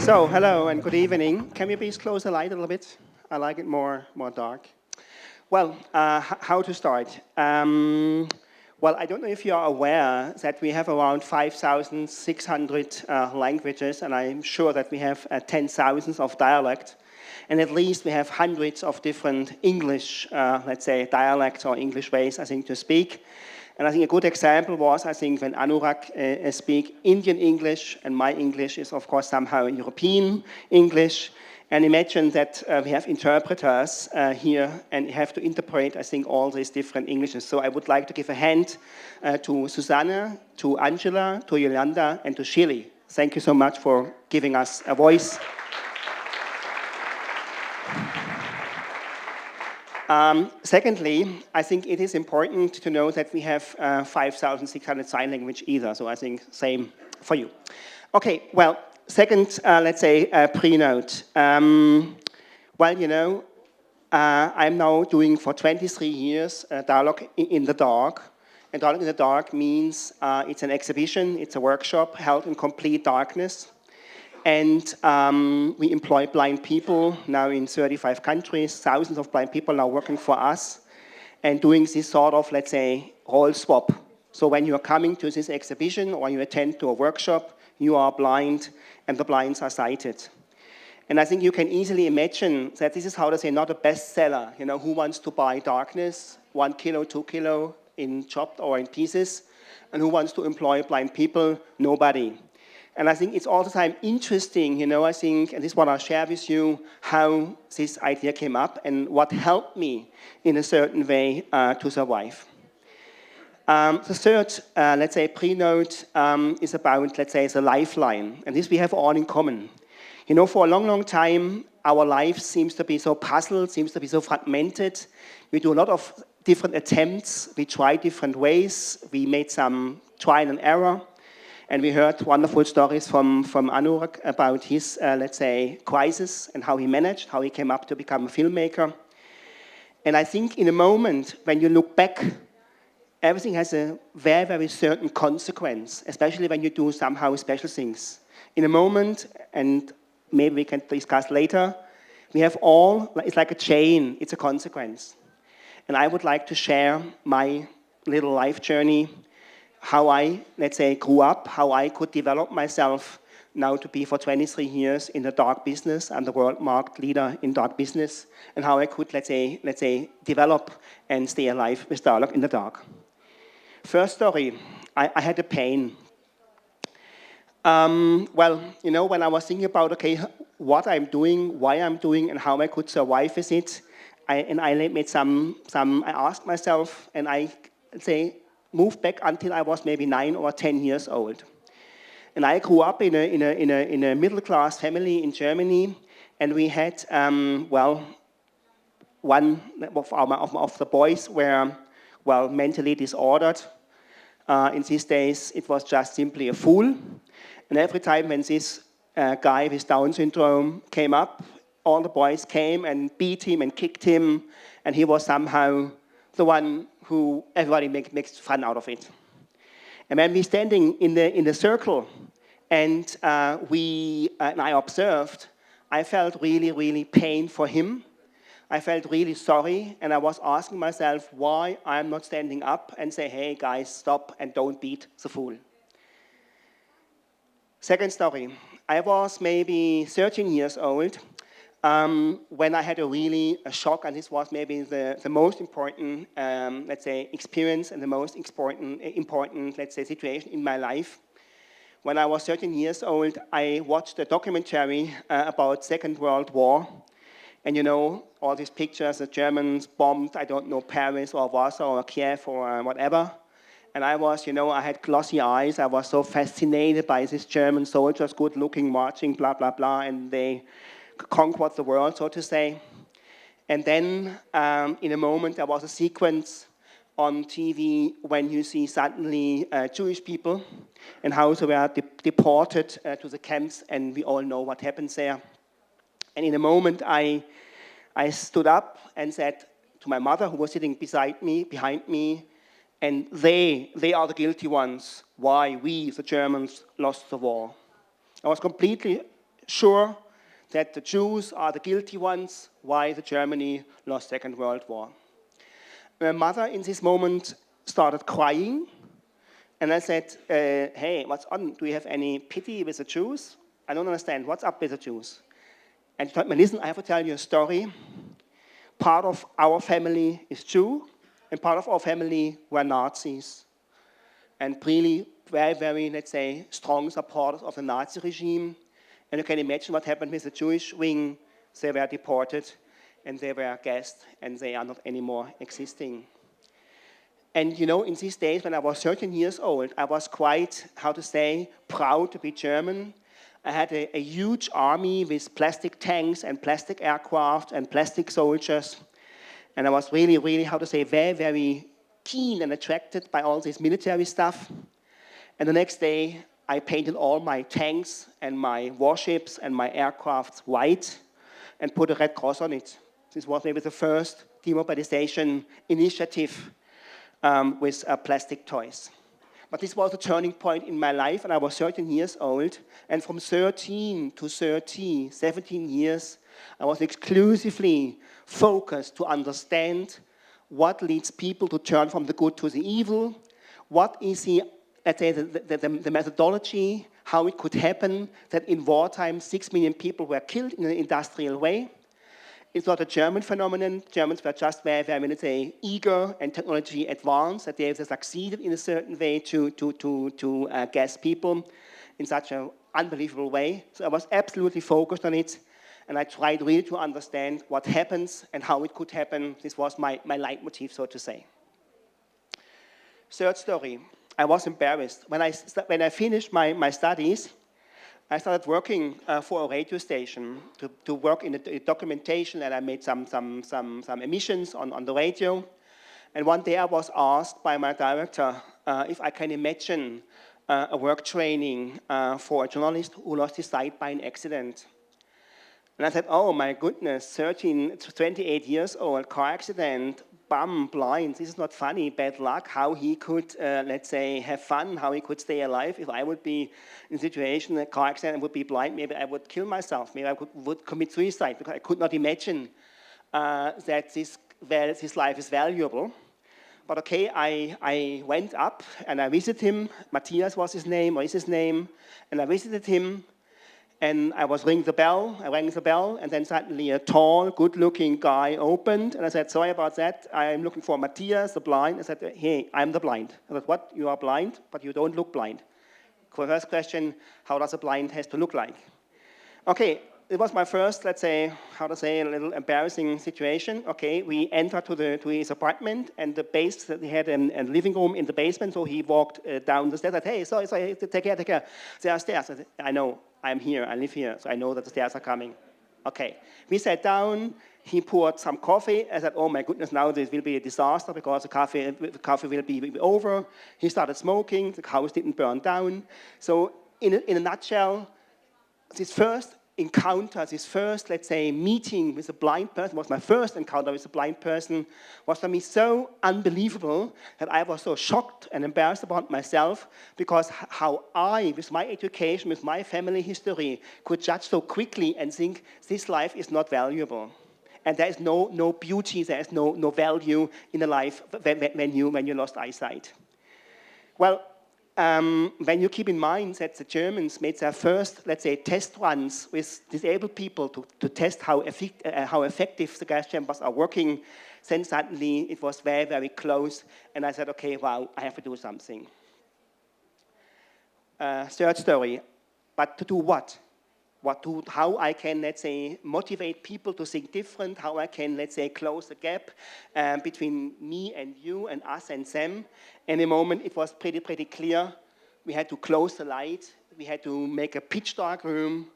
So, hello and good evening. Can we please close the light a little bit? I like it more dark. Well, how to start? Well, I don't know if you are aware that we have around 5,600 languages, and I'm sure that we have 10,000 of dialect, and at least we have hundreds of different English, let's say, dialects or English ways, I think, to speak. And I think a good example was, I think, when Anurag speak Indian English, and my English is, of course, somehow European English. And imagine that we have interpreters here and have to interpret, I think, all these different Englishes. So I would like to give a hand to Susanna, to Angela, to Yolanda, and to Shirley. Thank you so much for giving us a voice. Secondly, I think it is important to know that we have 5,600 sign language either, so I think same for you. Okay, well, second, let's say, pre-note. Well, you know, I'm now doing for 23 years Dialogue in the Dark. And Dialogue in the Dark means it's an exhibition, it's a workshop held in complete darkness. And we employ blind people now in 35 countries, thousands of blind people now working for us and doing this sort of, let's say, role swap. So when you are coming to this exhibition or you attend to a workshop, you are blind and the blinds are sighted. And I think you can easily imagine that this is how to say not a bestseller. You know, who wants to buy darkness, 1 kilo, 2 kilo in chopped or in pieces? And who wants to employ blind people? Nobody. And I think it's all the time interesting, you know, I think, and this is what I'll share with you, how this idea came up and what helped me in a certain way to survive. The third, let's say, pre-note is about, let's say, the lifeline. And this we have all in common. You know, for a long, long time, our life seems to be so puzzled, seems to be so fragmented. We do a lot of different attempts. We try different ways. We made some trial and error. And we heard wonderful stories from Anurag about his, let's say, crisis and how he managed, how he came up to become a filmmaker. And I think in a moment, when you look back, everything has a very, very certain consequence, especially when you do somehow special things. In a moment, and maybe we can discuss later, we have all, it's like a chain, it's a consequence. And I would like to share my little life journey, how I, let's say, grew up, how I could develop myself now to be for 23 years in the dark business. I'm the world market leader in dark business, and how I could, let's say, develop and stay alive with Dialogue in the Dark. First story, I had a pain. Well, you know, when I was thinking about, okay, what I'm doing, why I'm doing, and how I could survive with it, I asked myself, and I say, moved back until I was maybe 9 or 10 years old. And I grew up in a middle-class family in Germany, and we had, well, one of the boys were, well, mentally disordered. In these days, it was just simply a fool. And every time when this guy with Down syndrome came up, all the boys came and beat him and kicked him, and he was somehow the one who everybody makes fun out of it. And when we're standing in the circle, and I observed, I felt really, really pain for him. I felt really sorry, and I was asking myself why I'm not standing up and say, hey guys, stop and don't beat the fool. Second story, I was maybe 13 years old, when I had a shock, and this was maybe the most important, let's say, experience and the most important, let's say, situation in my life. When I was 13 years old, I watched a documentary about Second World War. And you know, all these pictures, the Germans bombed, I don't know, Paris or Warsaw or Kiev or whatever. And I was, you know, I had glossy eyes. I was so fascinated by these German soldiers, good looking, marching, blah, blah, blah, and they conquered the world, so to say. And then, in a moment, there was a sequence on TV when you see suddenly Jewish people and how they were deported to the camps, and we all know what happens there. And in a moment, I stood up and said to my mother, who was sitting behind me, and they are the guilty ones. Why we, the Germans, lost the war. I was completely sure that the Jews are the guilty ones why the Germany lost Second World War. My mother in this moment started crying, and I said, hey, what's on? Do you have any pity with the Jews? I don't understand. What's up with the Jews? And she told me, listen, I have to tell you a story. Part of our family is Jew, and part of our family were Nazis. And really very, very, let's say, strong supporters of the Nazi regime. And you can imagine what happened with the Jewish wing. They were deported, and they were gassed, and they are not anymore existing. And you know, in these days, when I was 13 years old, I was quite, how to say, proud to be German. I had a huge army with plastic tanks and plastic aircraft and plastic soldiers. And I was really, really, how to say, very, very keen and attracted by all this military stuff. And the next day, I painted all my tanks and my warships and my aircrafts white and put a red cross on it. This was maybe the first demobilization initiative with plastic toys. But this was a turning point in my life, and I was 13 years old. And from 13 to 30, 17 years, I was exclusively focused to understand what leads people to turn from the good to the evil, what is the, let's say, the methodology, how it could happen that in wartime 6 million people were killed in an industrial way. It's not a German phenomenon. Germans were just very, very, let's say, eager and technology advanced, that they succeeded in a certain way to gas people in such an unbelievable way. So I was absolutely focused on it, and I tried really to understand what happens and how it could happen. This was my leitmotif, so to say. Third story, I was embarrassed. When I finished my studies, I started working for a radio station to work in the documentation, and I made some emissions on the radio. And one day I was asked by my director if I can imagine a work training for a journalist who lost his sight by an accident. And I said, oh my goodness, 28 years old, car accident, bum, blind, this is not funny, bad luck, how he could, let's say, have fun, how he could stay alive. If I would be in a situation, a car accident, and would be blind, maybe I would kill myself, maybe I would commit suicide, because I could not imagine that this life is valuable. But okay, I went up and I visited him. Matthias was his name, or is his name, and I visited him. And I was ringing the bell, and then suddenly a tall, good-looking guy opened, and I said, sorry about that, I'm looking for Matthias, the blind. I said, hey, I'm the blind. I said, what, you are blind, but you don't look blind. First question, how does a blind has to look like? Okay, it was my first, let's say, how to say, a little embarrassing situation. Okay, we entered to his apartment, and the base, he had a living room in the basement, so he walked down the stairs. I said, hey, sorry, take care. There are stairs. I said, I know, I'm here, I live here, so I know that the stairs are coming. Okay, we sat down, he poured some coffee. I said, oh my goodness, now this will be a disaster because the coffee will be over. He started smoking, the house didn't burn down. So in a nutshell, this first encounter, this first, let's say, meeting with a blind person, was my first encounter with a blind person, was for me so unbelievable that I was so shocked and embarrassed about myself, because how I, with my education, with my family history, could judge so quickly and think this life is not valuable. And there is no beauty, there is no value in a life when you lost eyesight. Well, when you keep in mind that the Germans made their first, let's say, test runs with disabled people to test how effective the gas chambers are working, then suddenly it was very, very close, and I said, okay, wow, I have to do something. Third story, but to do what? How I can, let's say, motivate people to think different, how I can, let's say, close the gap between me and you and us and them. In a moment, it was pretty clear. We had to close the light. We had to make a pitch dark room.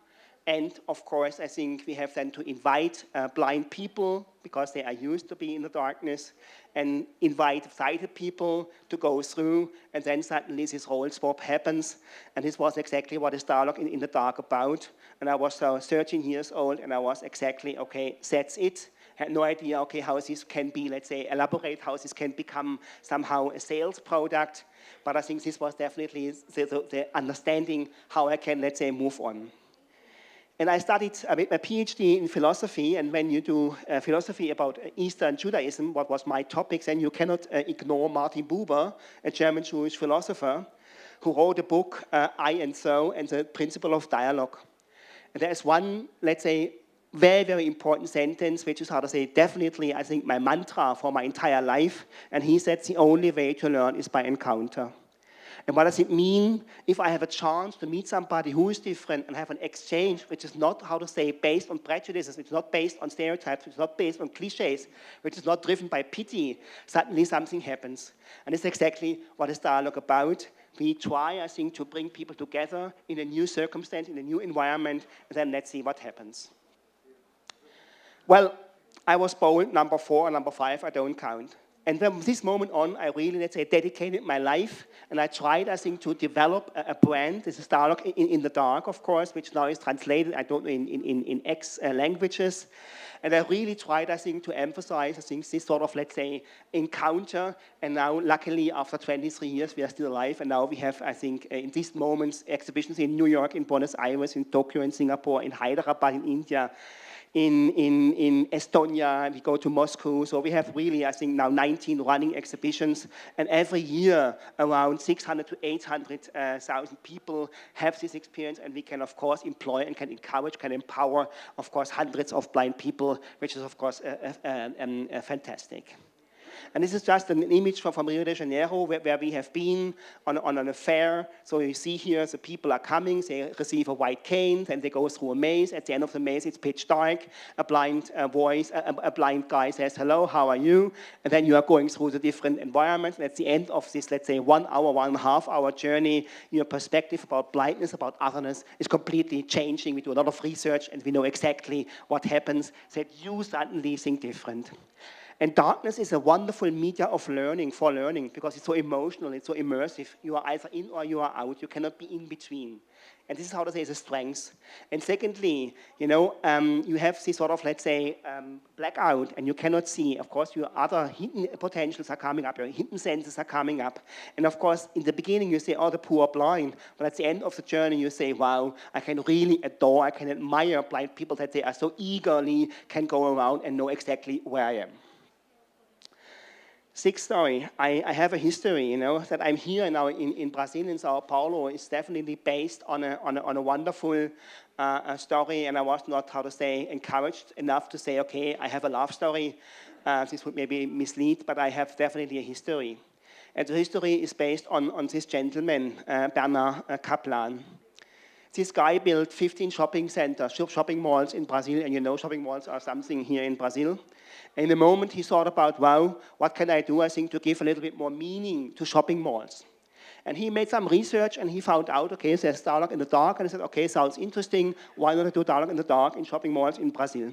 And of course, I think we have then to invite blind people, because they are used to be in the darkness, and invite sighted people to go through, and then suddenly this role swap happens. And this was exactly what is Dialogue in the Dark about. And I was 13 years old, and I was exactly, okay, that's it. Had no idea, okay, how this can be, let's say, elaborate, how this can become somehow a sales product. But I think this was definitely the understanding how I can, let's say, move on. And I studied a PhD in philosophy, and when you do philosophy about Eastern Judaism, what was my topic, then you cannot ignore Martin Buber, a German Jewish philosopher, who wrote a book, I and So, and the Principle of Dialogue. And there's one, let's say, very, very important sentence, which is how to say, definitely, I think, my mantra for my entire life. And he said, the only way to learn is by encounter. And what does it mean if I have a chance to meet somebody who is different and have an exchange which is not, how to say, based on prejudices, it's not based on stereotypes, it's not based on cliches, which is not driven by pity, suddenly something happens. And it's exactly what is dialogue about. We try, I think, to bring people together in a new circumstance, in a new environment, and then let's see what happens. Well, I was bold, number 4 and number 5, I don't count. And from this moment on, I really, let's say, dedicated my life, and I tried, I think, to develop a brand. This is Dialogue in the Dark, of course, which now is translated, I don't know, in X languages. And I really tried, I think, to emphasize, I think, this sort of, let's say, encounter. And now, luckily, after 23 years, we are still alive. And now we have, I think, in these moments, exhibitions in New York, in Buenos Aires, in Tokyo, in Singapore, in Hyderabad, in India, in Estonia, we go to Moscow. So we have really, I think, now 19 running exhibitions. And every year, around 600 to 800,000 people have this experience. And we can, of course, employ and can encourage, can empower, of course, hundreds of blind people, which is, of course, fantastic. And this is just an image from Rio de Janeiro where we have been on an affair. So you see here, the people are coming, they receive a white cane, then they go through a maze. At the end of the maze, it's pitch dark. A blind voice, a blind guy says, hello, how are you? And then you are going through the different environments. And at the end of this, let's say, 1 hour, 1.5 hour journey, your perspective about blindness, about otherness is completely changing. We do a lot of research and we know exactly what happens, that you suddenly think different. And darkness is a wonderful media of learning, for learning, because it's so emotional, it's so immersive. You are either in or you are out. You cannot be in between. And this is how to say is a strength. And secondly, you know, you have this sort of, let's say, blackout, and you cannot see. Of course, your other hidden potentials are coming up, your hidden senses are coming up. And of course, in the beginning, you say, oh, the poor blind. But at the end of the journey, you say, wow, I can really adore, I can admire blind people that they are so eagerly can go around and know exactly where I am. 6th story, I have a history, you know, that I'm here now in Brazil, in Sao Paulo, is definitely based on a wonderful story, and I was not, how to say, encouraged enough to say, okay, I have a love story. This would maybe mislead, but I have definitely a history. And the history is based on this gentleman, Bernard Kaplan. This guy built 15 shopping centers, shopping malls in Brazil, and you know shopping malls are something here in Brazil. And in the moment he thought about, wow, what can I do, I think, to give a little bit more meaning to shopping malls. And he made some research and he found out, okay, there's dialogue in the dark, and he said, okay, sounds interesting, why not do dialogue in the dark in shopping malls in Brazil?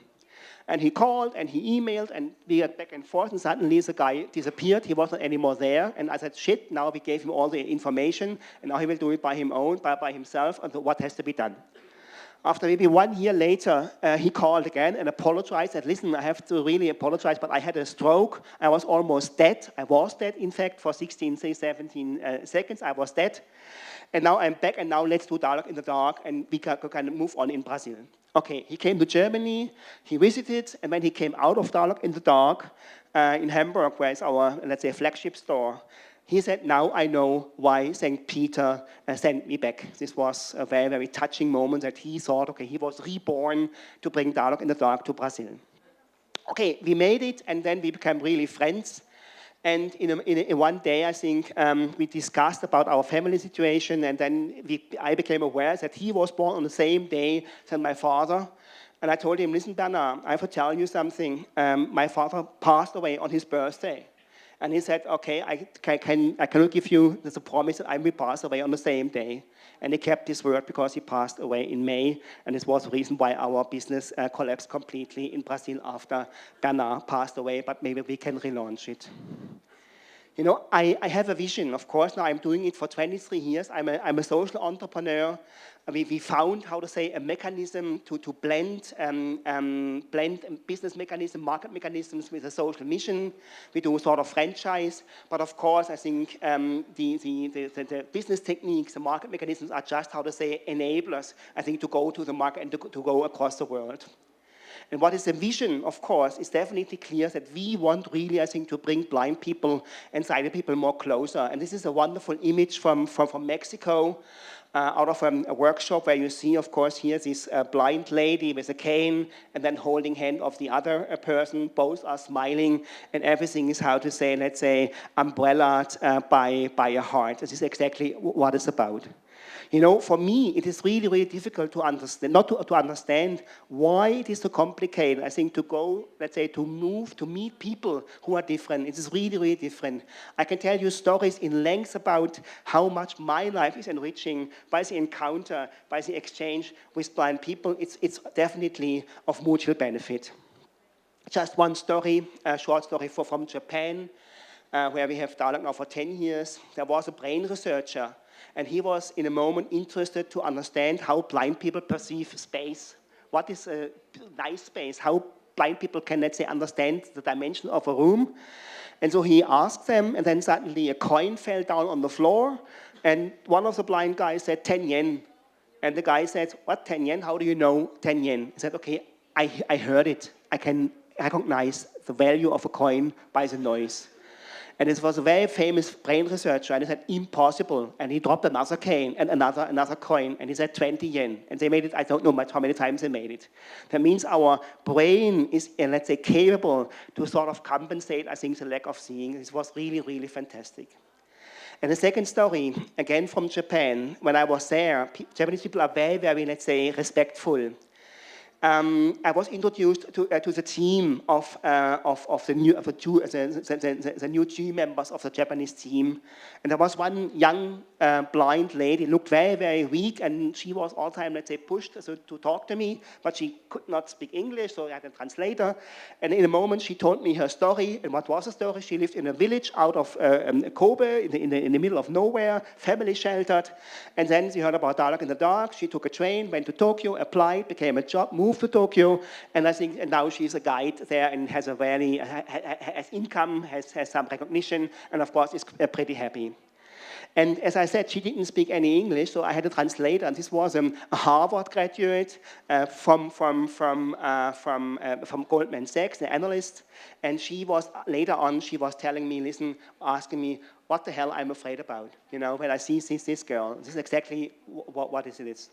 And he called and he emailed and we got back and forth, and suddenly the guy disappeared. He wasn't anymore there. And I said, shit, now we gave him all the information and now he will do it by himself, and what has to be done. After maybe 1 year later, he called again and apologized. Said, listen, I have to really apologize, but I had a stroke. I was almost dead. I was dead, in fact, for 17 seconds. I was dead. And now I'm back, and now let's do dialogue in the dark, and we can kind of move on in Brazil. Okay, he came to Germany, he visited, and when he came out of dialogue in the dark in Hamburg, where is our, let's say, flagship store, he said, now I know why St. Peter sent me back. This was a very, very touching moment that he thought, okay, he was reborn to bring dialogue in the dark to Brazil. Okay, we made it, and then we became really friends. And in one day, I think, we discussed about our family situation, and then I became aware that he was born on the same day as my father. And I told him, listen, Bernard, I have to tell you something. My father passed away on his birthday. And he said, okay, I cannot give you the promise that I will pass away on the same day. And he kept his word because he passed away in May. And this was the reason why our business collapsed completely in Brazil after Bernard passed away. But maybe we can relaunch it. You know, I have a vision, of course. Now I'm doing it for 23 years. I'm a social entrepreneur. We found, how to say, a mechanism to blend business mechanism, market mechanisms with a social mission. We do sort of franchise. But of course, I think the business techniques, the market mechanisms are just, how to say, enablers, I think, to go to the market and to go across the world. And what is the vision, of course, is definitely clear that we want really, I think, to bring blind people and sighted people more closer. And this is a wonderful image from Mexico, out of a workshop where you see, of course, here this blind lady with a cane and then holding hand of the other person. Both are smiling, and everything is, how to say, let's say, umbrellaed by a heart. This is exactly what it's about. You know, for me, it is really, really difficult to understand, not to understand why it is so complicated, I think, to go, let's say, to move, to meet people who are different. It is really, really different. I can tell you stories in length about how much my life is enriching by the encounter, by the exchange with blind people. It's definitely of mutual benefit. Just one story, a short story from Japan, where we have dialogue now for 10 years. There was a brain researcher, and he was, in a moment, interested to understand how blind people perceive space. What is a nice space? How blind people can, let's say, understand the dimension of a room. And so he asked them, and then suddenly a coin fell down on the floor, and one of the blind guys said, 10 yen. And the guy said, what, 10 yen? How do you know 10 yen? He said, okay, I heard it. I can recognize the value of a coin by the noise. And it was a very famous brain researcher, and he said, impossible. And he dropped another cane and another coin, and he said 20 yen. And they made it, I don't know how many times they made it. That means our brain is, let's say, capable to sort of compensate, I think, the lack of seeing. This was really, really fantastic. And the second story, again from Japan, when I was there, Japanese people are very, very, let's say, respectful. I was introduced to the team of the new team members of the Japanese team, and there was one young blind lady, looked very, very weak, and she was all the time, let's say, pushed to talk to me, but she could not speak English, so I had a translator. And in a moment, she told me her story. And what was the story? She lived in a village out of Kobe, in the middle of nowhere, family sheltered. And then she heard about Dialogue in the Dark. She took a train, went to Tokyo, applied, became a job, moved to Tokyo, and I think now she's a guide there and has a very has income, has some recognition, and of course is pretty happy. And as I said, she didn't speak any English, so I had a translator. And this was a Harvard graduate from Goldman Sachs, an analyst. And she was later on, she was telling me, listen, asking me what the hell I'm afraid about. You know, when I see this girl, this is exactly what it is.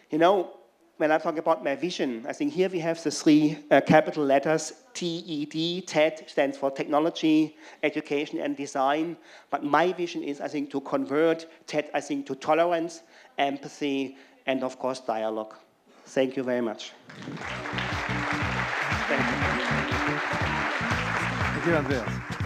You know, when I talk about my vision, I think here we have the three capital letters, TED. TED stands for technology, education, and design. But my vision is, I think, to convert TED, I think, to tolerance, empathy, and of course, dialogue. Thank you very much. Thank you, Andreas.